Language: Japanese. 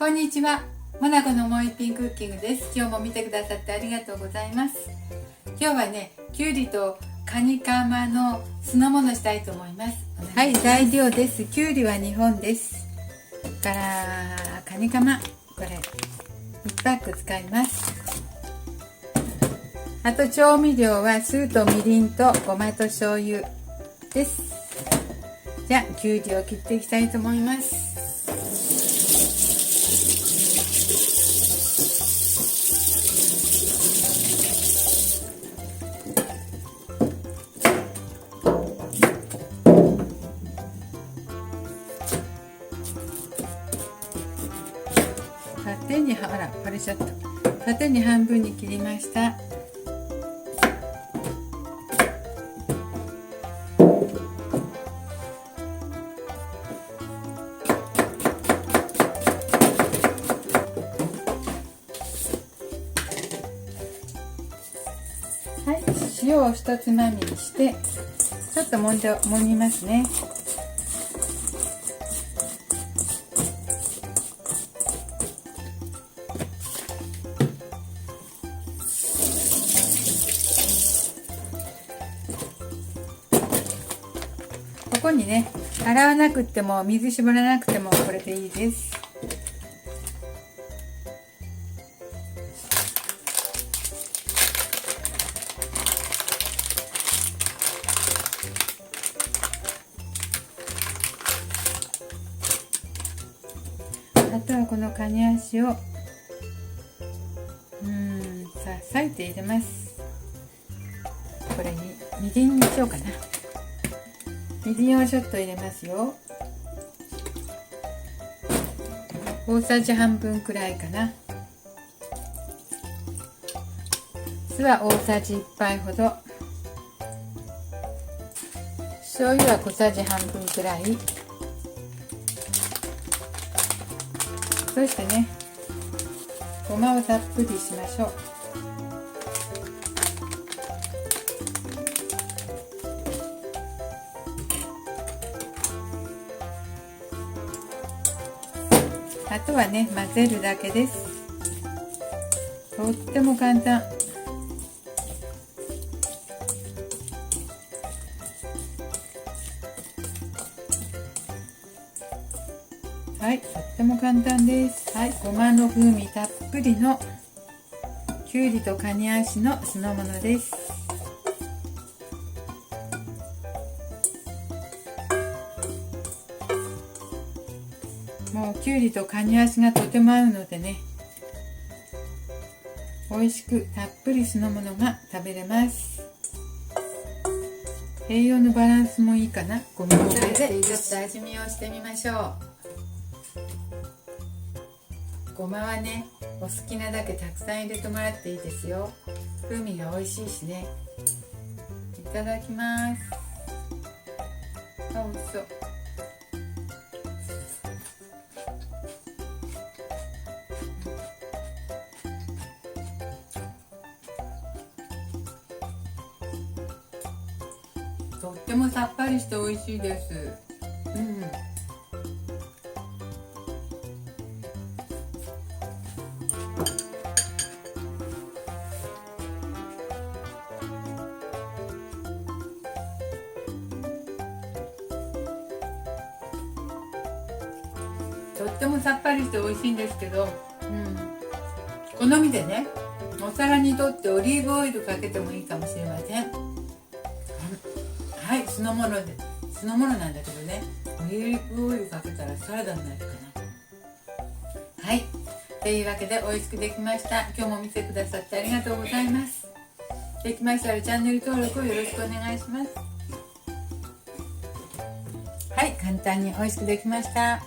こんにちは。モナコのもう一品クッキングです。今日も見てくださってありがとうございます。今日はね、きゅうりとカニカマの酢の物したいと思います。はい、材料です。きゅうりは2本です。からカニカマ、これ1パック使います。あと調味料は酢とみりんとごまと醤油です。じゃあきゅうりを切っていきたいと思います。縦に割れちゃった。縦に半分に切りました。はい、塩を一つまみにしてちょっと揉みますね。ここにね、洗わなくても水絞らなくてもこれでいいです。あとはこのカニ足を裂いて入れます。これにみりんにしようかな。みりんをちょっと入れますよ。大さじ半分くらいかな。酢は大さじ1杯ほど。醤油は小さじ半分くらい。そしてね、ごまをたっぷりしましょう。あとはね、混ぜるだけです。とっても簡単。はい、とっても簡単です。はい、ごまの風味たっぷりのきゅうりとカニ足の酢の物です。もうきゅうりとカニ足がとても合うのでね、美味しくたっぷり酢の物が食べれます。栄養のバランスもいいかな。ごまを入れてちょっと味見をしてみましょう。ごまはね、お好きなだけたくさん入れてもらっていいですよ。風味が美味しいしね。いただきます。あ、美味しそう。とってもさっぱりして美味しいです。とってもさっぱりして美味しいんですけど、好みでね、お皿にとってオリーブオイルかけてもいいかもしれません。はい、酢の物なんだけどね、オリーブオイルかけたらサラダになるかな。はい、というわけで美味しくできました。今日も見てくださってありがとうございます。できましたらチャンネル登録をよろしくお願いします。はい、簡単に美味しくできました。